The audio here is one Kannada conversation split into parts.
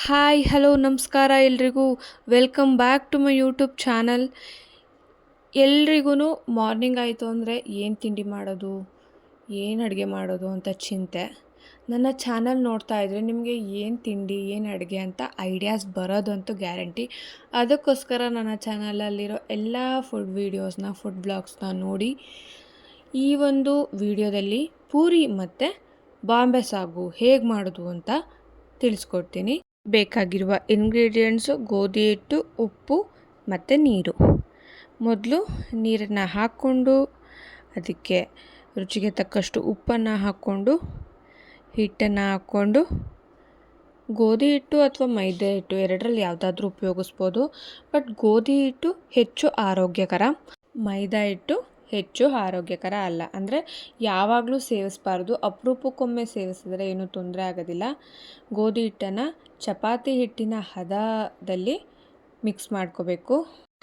ಹಾಯ್ ಹಲೋ ನಮಸ್ಕಾರ ಎಲ್ರಿಗೂ welcome back to my YouTube channel. ಎಲ್ರಿಗೂ ಮಾರ್ನಿಂಗ್ ಆಯಿತು ಅಂದರೆ ಏನು ತಿಂಡಿ ಮಾಡೋದು, ಏನು ಅಡುಗೆ ಮಾಡೋದು ಅಂತ ಚಿಂತೆ. ನನ್ನ ಚಾನಲ್ ನೋಡ್ತಾ ಇದ್ದರೆ ನಿಮಗೆ ಏನು ತಿಂಡಿ ಏನು ಅಡುಗೆ ಅಂತ ಐಡಿಯಾಸ್ ಬರೋದಂತೂ ಗ್ಯಾರಂಟಿ. ಅದಕ್ಕೋಸ್ಕರ ನನ್ನ ಚಾನಲಲ್ಲಿರೋ ಎಲ್ಲ ಫುಡ್ ವೀಡಿಯೋಸ್ನ ಫುಡ್ ಬ್ಲಾಗ್ಸ್ನ ನೋಡಿ ಈ ಒಂದು ವಿಡಿಯೋದಲ್ಲಿ ಪೂರಿ ಮತ್ತು ಬಾಂಬೆ ಸಾಗು ಹೇಗೆ ಮಾಡೋದು ಅಂತ ತಿಳಿಸ್ಕೊಡ್ತೀನಿ. ಬೇಕಾಗಿರುವ ಇಂಗ್ರೀಡಿಯೆಂಟ್ಸು ಗೋಧಿ ಹಿಟ್ಟು, ಉಪ್ಪು ಮತ್ತು ನೀರು. ಮೊದಲು ನೀರನ್ನು ಹಾಕ್ಕೊಂಡು ಅದಕ್ಕೆ ರುಚಿಗೆ ತಕ್ಕಷ್ಟು ಉಪ್ಪನ್ನು ಹಾಕ್ಕೊಂಡು ಹಿಟ್ಟನ್ನು ಹಾಕ್ಕೊಂಡು ಗೋಧಿ ಹಿಟ್ಟು ಅಥವಾ ಮೈದಾ ಹಿಟ್ಟು ಎರಡರಲ್ಲಿ ಯಾವುದಾದ್ರೂ ಉಪಯೋಗಿಸ್ಬೋದು. ಬಟ್ ಗೋಧಿ ಹಿಟ್ಟು ಹೆಚ್ಚು ಆರೋಗ್ಯಕರ, ಮೈದಾ ಹಿಟ್ಟು ಹೆಚ್ಚು ಆರೋಗ್ಯಕರ ಅಲ್ಲ. ಅಂದರೆ ಯಾವಾಗಲೂ ಸೇವಿಸಬಾರ್ದು, ಅಪರೂಪಕ್ಕೊಮ್ಮೆ ಸೇವಿಸಿದ್ರೆ ಏನೂ ತೊಂದರೆ ಆಗೋದಿಲ್ಲ. ಗೋಧಿ ಹಿಟ್ಟನ್ನು ಚಪಾತಿ ಹಿಟ್ಟಿನ ಹದದಲ್ಲಿ ಮಿಕ್ಸ್ ಮಾಡ್ಕೋಬೇಕು.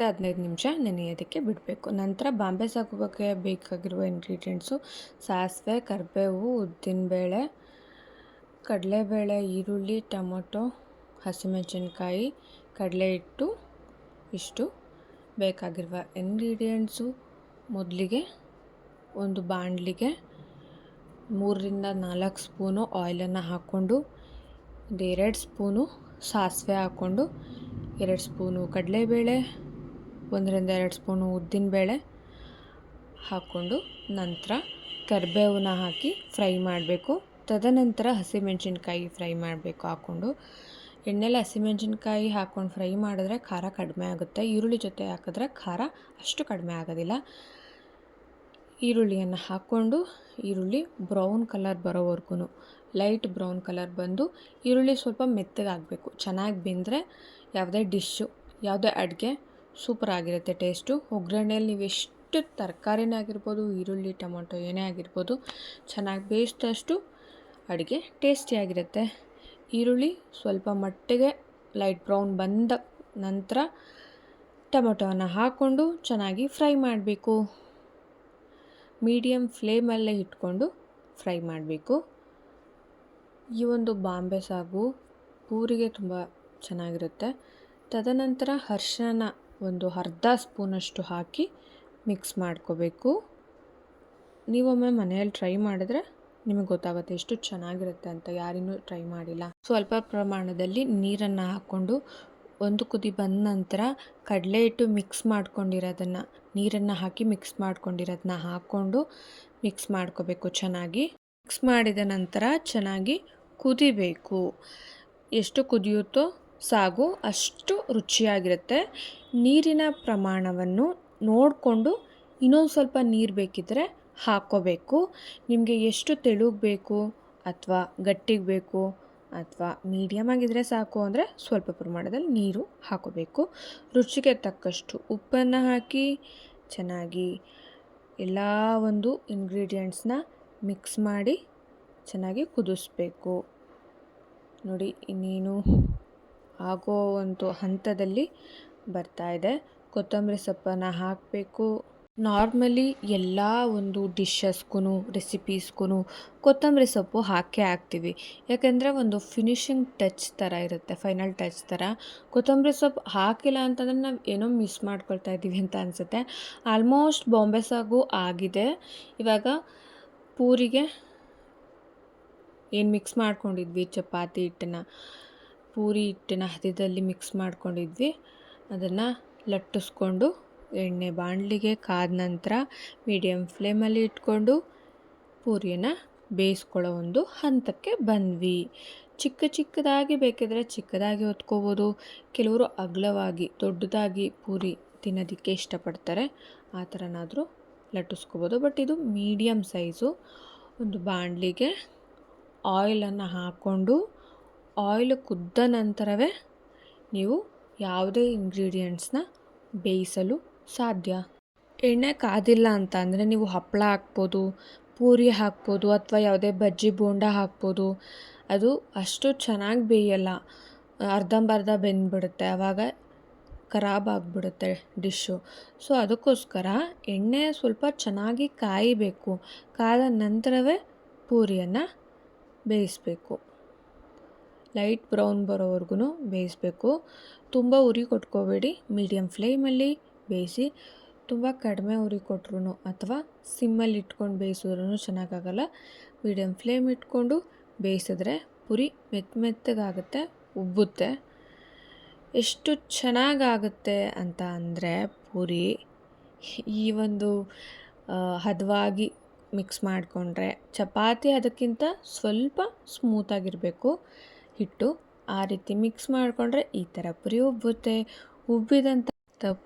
15 ನಿಮಿಷ ನೆನೆಯೋದಕ್ಕೆ ಬಿಡಬೇಕು. ನಂತರ ಬಾಂಬೆ ಸಾಗು ಬಗ್ಗೆ ಬೇಕಾಗಿರುವ ಇಂಗ್ರೀಡಿಯೆಂಟ್ಸು ಸಾಸಿವೆ, ಕರಿಬೇವು, ಉದ್ದಿನಬೇಳೆ, ಕಡಲೆಬೇಳೆ, ಈರುಳ್ಳಿ, ಟೊಮೊಟೊ, ಹಸಿಮೆಣಸಿನ್ಕಾಯಿ, ಕಡಲೆ ಹಿಟ್ಟು. ಇಷ್ಟು ಬೇಕಾಗಿರುವ ಇಂಗ್ರೀಡಿಯೆಂಟ್ಸು. ಮೊದಲಿಗೆ ಒಂದು ಬಾಣಲಿಗೆ 3ರಿಂದ 4 ಸ್ಪೂನು ಆಯಿಲನ್ನು ಹಾಕ್ಕೊಂಡು 2 ಸ್ಪೂನು ಸಾಸಿವೆ ಹಾಕ್ಕೊಂಡು 2 ಸ್ಪೂನು ಕಡಲೆಬೇಳೆ, 1ರಿಂದ 2 ಸ್ಪೂನು ಉದ್ದಿನಬೇಳೆ ಹಾಕ್ಕೊಂಡು ನಂತರ ಕರಿಬೇವನ್ನ ಹಾಕಿ ಫ್ರೈ ಮಾಡಬೇಕು. ತದನಂತರ ಹಸಿಮೆಣಸಿನ್ಕಾಯಿ ಫ್ರೈ ಮಾಡಬೇಕು. ಹಾಕ್ಕೊಂಡು ಎಣ್ಣೆಲಿ ಹಸಿಮೆಣಸಿನ್ಕಾಯಿ ಹಾಕ್ಕೊಂಡು ಫ್ರೈ ಮಾಡಿದ್ರೆ ಖಾರ ಕಡಿಮೆ ಆಗುತ್ತೆ. ಈರುಳ್ಳಿ ಜೊತೆ ಹಾಕಿದ್ರೆ ಖಾರ ಅಷ್ಟು ಕಡಿಮೆ ಆಗೋದಿಲ್ಲ. ಈರುಳ್ಳಿಯನ್ನು ಹಾಕ್ಕೊಂಡು ಈರುಳ್ಳಿ ಬ್ರೌನ್ ಕಲರ್ ಬರೋವರೆಗೂ, ಲೈಟ್ ಬ್ರೌನ್ ಕಲರ್ ಬಂದು ಈರುಳ್ಳಿ ಸ್ವಲ್ಪ ಮೆತ್ತಗಾಗಬೇಕು. ಚೆನ್ನಾಗಿ ಬೆಂದರೆ ಯಾವುದೇ ಡಿಶ್ಶು, ಯಾವುದೇ ಅಡುಗೆ ಸೂಪರ್ ಆಗಿರುತ್ತೆ ಟೇಸ್ಟು. ಒಗ್ಗರಣೆಯಲ್ಲಿ ನೀವು ಎಷ್ಟು ತರಕಾರಿನೇ ಆಗಿರ್ಬೋದು, ಈರುಳ್ಳಿ ಟೊಮೊಟೊ ಏನೇ ಆಗಿರ್ಬೋದು, ಚೆನ್ನಾಗಿ ಬೇಯಿಸಿದಷ್ಟು ಅಡುಗೆ ಟೇಸ್ಟಿಯಾಗಿರುತ್ತೆ. ಈರುಳ್ಳಿ ಸ್ವಲ್ಪ ಮಟ್ಟಿಗೆ ಲೈಟ್ ಬ್ರೌನ್ ಬಂದ ನಂತರ ಟೊಮೊಟೊವನ್ನು ಹಾಕ್ಕೊಂಡು ಚೆನ್ನಾಗಿ ಫ್ರೈ ಮಾಡಬೇಕು. ಮೀಡಿಯಮ್ ಫ್ಲೇಮಲ್ಲೇ ಇಟ್ಕೊಂಡು ಫ್ರೈ ಮಾಡಬೇಕು. ಈ ಒಂದು ಬಾಂಬೆ ಸಾಗು ಪೂರಿಗೆ ತುಂಬ ಚೆನ್ನಾಗಿರುತ್ತೆ. ತದನಂತರ ಅರಿಶಿನ ಒಂದು ಅರ್ಧ ಸ್ಪೂನಷ್ಟು ಹಾಕಿ ಮಿಕ್ಸ್ ಮಾಡ್ಕೋಬೇಕು. ನೀವೊಮ್ಮೆ ಮನೆಯಲ್ಲಿ ಟ್ರೈ ಮಾಡಿದ್ರೆ ನಿಮಗೆ ಗೊತ್ತಾಗುತ್ತೆ ಎಷ್ಟು ಚೆನ್ನಾಗಿರುತ್ತೆ ಅಂತ. ಯಾರಿನ್ನೂ ಟ್ರೈ ಮಾಡಿಲ್ಲ. ಸ್ವಲ್ಪ ಪ್ರಮಾಣದಲ್ಲಿ ನೀರನ್ನು ಹಾಕ್ಕೊಂಡು ಒಂದು ಕುದಿ ಬಂದ ನಂತರ ಕಡಲೆ ಹಿಟ್ಟು ಮಿಕ್ಸ್ ಮಾಡ್ಕೊಂಡಿರೋದನ್ನು ನೀರನ್ನು ಹಾಕಿ ಮಿಕ್ಸ್ ಮಾಡ್ಕೊಂಡಿರೋದನ್ನ ಹಾಕ್ಕೊಂಡು ಮಿಕ್ಸ್ ಮಾಡ್ಕೋಬೇಕು. ಚೆನ್ನಾಗಿ ಮಿಕ್ಸ್ ಮಾಡಿದ ನಂತರ ಚೆನ್ನಾಗಿ ಕುದಿಬೇಕು. ಎಷ್ಟು ಕುದಿಯುತ್ತೋ ಸಾಗು ಅಷ್ಟು ರುಚಿಯಾಗಿರುತ್ತೆ. ನೀರಿನ ಪ್ರಮಾಣವನ್ನು ನೋಡಿಕೊಂಡು ಇನ್ನೊಂದು ಸ್ವಲ್ಪ ನೀರು ಬೇಕಿದ್ದರೆ ಹಾಕ್ಕೋಬೇಕು. ನಿಮಗೆ ಎಷ್ಟು ತೆಳುಗೆ ಬೇಕು ಅಥವಾ ಗಟ್ಟಿಗೆ ಬೇಕು ಅಥವಾ ಮೀಡಿಯಮ್ ಆಗಿದ್ದರೆ ಸಾಕು ಅಂದರೆ ಸ್ವಲ್ಪ ಪ್ರಮಾಣದಲ್ಲಿ ನೀರು ಹಾಕೋಬೇಕು. ರುಚಿಗೆ ತಕ್ಕಷ್ಟು ಉಪ್ಪನ್ನು ಹಾಕಿ ಚೆನ್ನಾಗಿ ಎಲ್ಲ ಒಂದು ಇಂಗ್ರೀಡಿಯೆಂಟ್ಸ್ನ ಮಿಕ್ಸ್ ಮಾಡಿ ಚೆನ್ನಾಗಿ ಕುದಿಸ್ಬೇಕು. ನೋಡಿ, ಇನ್ನೇನು ಆಗೋ ಒಂದು ಹಂತದಲ್ಲಿ ಬರ್ತಾ ಇದೆ. ಕೊತ್ತಂಬರಿ ಸೊಪ್ಪನ್ನು ಹಾಕಬೇಕು. ನಾರ್ಮಲಿ ಎಲ್ಲ ಒಂದು ಡಿಶಸ್ಗೂ ರೆಸಿಪೀಸ್ಗೂ ಕೊತ್ತಂಬರಿ ಸೊಪ್ಪು ಹಾಕೇ ಹಾಕ್ತೀವಿ. ಯಾಕೆಂದರೆ ಒಂದು ಫಿನಿಶಿಂಗ್ ಟಚ್ ಥರ ಇರುತ್ತೆ, ಫೈನಲ್ ಟಚ್ ಥರ. ಕೊತ್ತಂಬರಿ ಸೊಪ್ಪು ಹಾಕಿಲ್ಲ ಅಂತಂದರೆ ನಾವು ಏನೋ ಮಿಸ್ ಮಾಡ್ಕೊಳ್ತಾ ಇದ್ದೀವಿ ಅಂತ ಅನಿಸುತ್ತೆ. ಆಲ್ಮೋಸ್ಟ್ ಬಾಂಬೆ ಸಾಗು ಆಗಿದೆ. ಇವಾಗ ಪೂರಿಗೆ ಏನು ಮಿಕ್ಸ್ ಮಾಡ್ಕೊಂಡಿದ್ವಿ, ಚಪಾತಿ ಹಿಟ್ಟನ್ನು ಪೂರಿ ಹಿಟ್ಟಿನ ಹದದಲ್ಲಿ ಮಿಕ್ಸ್ ಮಾಡ್ಕೊಂಡಿದ್ವಿ, ಅದನ್ನು ಲಟ್ಟಿಸ್ಕೊಂಡು ಎಣ್ಣೆ ಬಾಣಲಿಗೆ ಕಾದ ನಂತರ ಮೀಡಿಯಮ್ ಫ್ಲೇಮಲ್ಲಿ ಇಟ್ಕೊಂಡು ಪೂರಿಯನ್ನು ಬೇಯಿಸ್ಕೊಳ್ಳೋ ಒಂದು ಹಂತಕ್ಕೆ ಬಂದ್ವಿ. ಚಿಕ್ಕದಾಗಿ ಬೇಕಿದ್ರೆ ಚಿಕ್ಕದಾಗಿ ಹೊತ್ಕೋಬೋದು. ಕೆಲವರು ಅಗಲವಾಗಿ ದೊಡ್ಡದಾಗಿ ಪೂರಿ ತಿನ್ನೋದಕ್ಕೆ ಇಷ್ಟಪಡ್ತಾರೆ, ಆ ಥರನಾದರೂ ಲಟ್ಟಿಸ್ಕೋಬೋದು. ಬಟ್ ಇದು ಮೀಡಿಯಮ್ ಸೈಜು. ಒಂದು ಬಾಣಲಿಗೆ ಆಯಿಲನ್ನು ಹಾಕ್ಕೊಂಡು ಆಯಿಲ್ ಕುದ್ದ ನಂತರವೇ ನೀವು ಯಾವುದೇ ಇಂಗ್ರೀಡಿಯೆಂಟ್ಸ್ನ ಬೇಯಿಸಲು ಸಾಧ್ಯ. ಎಣ್ಣೆ ಕಾದಿಲ್ಲ ಅಂತ ಅಂದರೆ ನೀವು ಹಪ್ಪಳ ಹಾಕ್ಬೋದು, ಪೂರಿ ಹಾಕ್ಬೋದು ಅಥವಾ ಯಾವುದೇ ಬಜ್ಜಿ ಬೋಂಡ ಹಾಕ್ಬೋದು. ಅದು ಅಷ್ಟು ಚೆನ್ನಾಗಿ ಬೇಯಲ್ಲ, ಅರ್ಧಂಬರ್ಧ ಬೆಂದ್ಬಿಡುತ್ತೆ, ಆವಾಗ ಖರಾಬ್ ಆಗಿಬಿಡುತ್ತೆ ಡಿಶ್ಶು. ಸೊ ಅದಕ್ಕೋಸ್ಕರ ಎಣ್ಣೆ ಸ್ವಲ್ಪ ಚೆನ್ನಾಗಿ ಕಾಯಬೇಕು. ಕಾದ ನಂತರವೇ ಪೂರಿಯನ್ನು ಬೇಯಿಸಬೇಕು. ಲೈಟ್ ಬ್ರೌನ್ ಬರೋವರೆಗೂ ಬೇಯಿಸಬೇಕು. ತುಂಬ ಉರಿ ಕೊಟ್ಕೋಬೇಡಿ, ಮೀಡಿಯಮ್ ಫ್ಲೇಮಲ್ಲಿ ಬೇಯಿಸಿ. ತುಂಬ ಕಡಿಮೆ ಉರಿ ಕೊಟ್ರೂ ಅಥವಾ ಸಿಮ್ಮಲ್ಲಿ ಇಟ್ಕೊಂಡು ಬೇಯಿಸಿದ್ರೂ ಚೆನ್ನಾಗಾಗಲ್ಲ. ಮೀಡಿಯಮ್ ಫ್ಲೇಮ್ ಇಟ್ಕೊಂಡು ಬೇಯಿಸಿದ್ರೆ ಪೂರಿ ಮೆತ್ತಗಾಗುತ್ತೆ, ಉಬ್ಬುತ್ತೆ. ಎಷ್ಟು ಚೆನ್ನಾಗಾಗುತ್ತೆ ಅಂತ ಅಂದರೆ ಪೂರಿ ಈ ಒಂದು ಹದವಾಗಿ ಮಿಕ್ಸ್ ಮಾಡಿಕೊಂಡ್ರೆ, ಚಪಾತಿ ಅದಕ್ಕಿಂತ ಸ್ವಲ್ಪ ಸ್ಮೂತಾಗಿರಬೇಕು ಹಿಟ್ಟು. ಆ ರೀತಿ ಮಿಕ್ಸ್ ಮಾಡಿಕೊಂಡ್ರೆ ಈ ಥರ ಪೂರಿ ಉಬ್ಬುತ್ತೆ. ಉಬ್ಬಿದಂಥ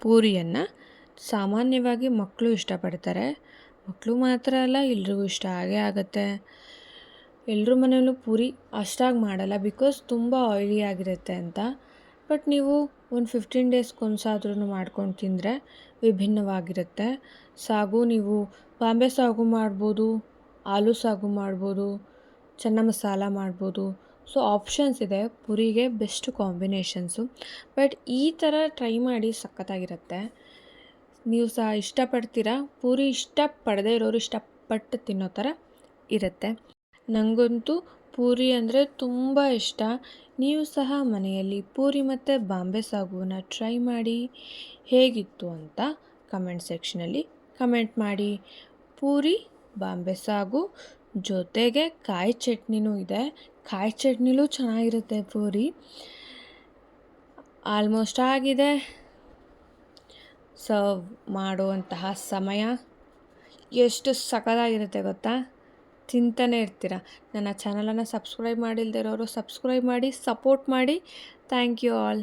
ಪೂರಿಯನ್ನು ಸಾಮಾನ್ಯವಾಗಿ ಮಕ್ಕಳು ಇಷ್ಟಪಡ್ತಾರೆ. ಮಕ್ಕಳು ಮಾತ್ರ ಅಲ್ಲ, ಎಲ್ರಿಗೂ ಇಷ್ಟ ಆಗುತ್ತೆ. ಎಲ್ಲರ ಮನೆಯಲ್ಲೂ ಪೂರಿ ಅಷ್ಟಾಗಿ ಮಾಡಲ್ಲ, ಬಿಕಾಸ್ ತುಂಬ ಆಯಿಲಿ ಆಗಿರುತ್ತೆ ಅಂತ. ಬಟ್ ನೀವು ಒಂದು 15 ಡೇಸ್ಗೊಂದ್ಸಾದ್ರೂ ಮಾಡ್ಕೊಂಡು ತಿಂದರೆ ವಿಭಿನ್ನವಾಗಿರುತ್ತೆ. ಸಾಗು ನೀವು ಬಾಂಬೆ ಸಾಗು ಮಾಡ್ಬೋದು, ಆಲೂ ಸಾಗು ಮಾಡ್ಬೋದು, ಚೆನ್ನ ಮಸಾಲ ಮಾಡ್ಬೋದು. ಸೊ ಆಪ್ಷನ್ಸ್ ಇದೆ. ಪೂರಿಗೆ ಬೆಸ್ಟ್ ಕಾಂಬಿನೇಷನ್ಸು. ಬಟ್ ಈ ಥರ ಟ್ರೈ ಮಾಡಿ, ಸಖತ್ತಾಗಿರುತ್ತೆ. ನೀವು ಸಹ ಇಷ್ಟಪಡ್ತೀರಾ. ಪೂರಿ ಇಷ್ಟಪಡದೇ ಇರೋರು ಇಷ್ಟಪಟ್ಟು ತಿನ್ನೋ ಥರ ಇರುತ್ತೆ. ನನಗಂತೂ ಪೂರಿ ಅಂದರೆ ತುಂಬ ಇಷ್ಟ. ನೀವು ಸಹ ಮನೆಯಲ್ಲಿ ಪೂರಿ ಮತ್ತು ಬಾಂಬೆ ಸಾಗುವನ್ನು ಟ್ರೈ ಮಾಡಿ. ಹೇಗಿತ್ತು ಅಂತ ಕಮೆಂಟ್ ಸೆಕ್ಷನಲ್ಲಿ ಕಮೆಂಟ್ ಮಾಡಿ. ಪೂರಿ ಬಾಂಬೆ ಸಾಗು ಜೊತೆಗೆ ಕಾಯಿ ಚಟ್ನಿನೂ ಇದೆ. ಕಾಯಿ ಚಟ್ನಿಲೂ ಚೆನ್ನಾಗಿರುತ್ತೆ ಪೂರಿ. ಆಲ್ಮೋಸ್ಟ್ ಆಗಿದೆ. ಸರ್ವ್ ಮಾಡುವಂತಹ ಸಮಯ. ಎಷ್ಟು ಸಖತ್ತಾಗಿರುತ್ತೆ ಗೊತ್ತಾ, ತಿಂತಾನೆ ಇರ್ತೀರ. ನನ್ನ ಚಾನಲನ್ನು ಸಬ್ಸ್ಕ್ರೈಬ್ ಮಾಡಿಲ್ಲದೆ ಇರೋರು ಸಬ್ಸ್ಕ್ರೈಬ್ ಮಾಡಿ, ಸಪೋರ್ಟ್ ಮಾಡಿ. Thank you all.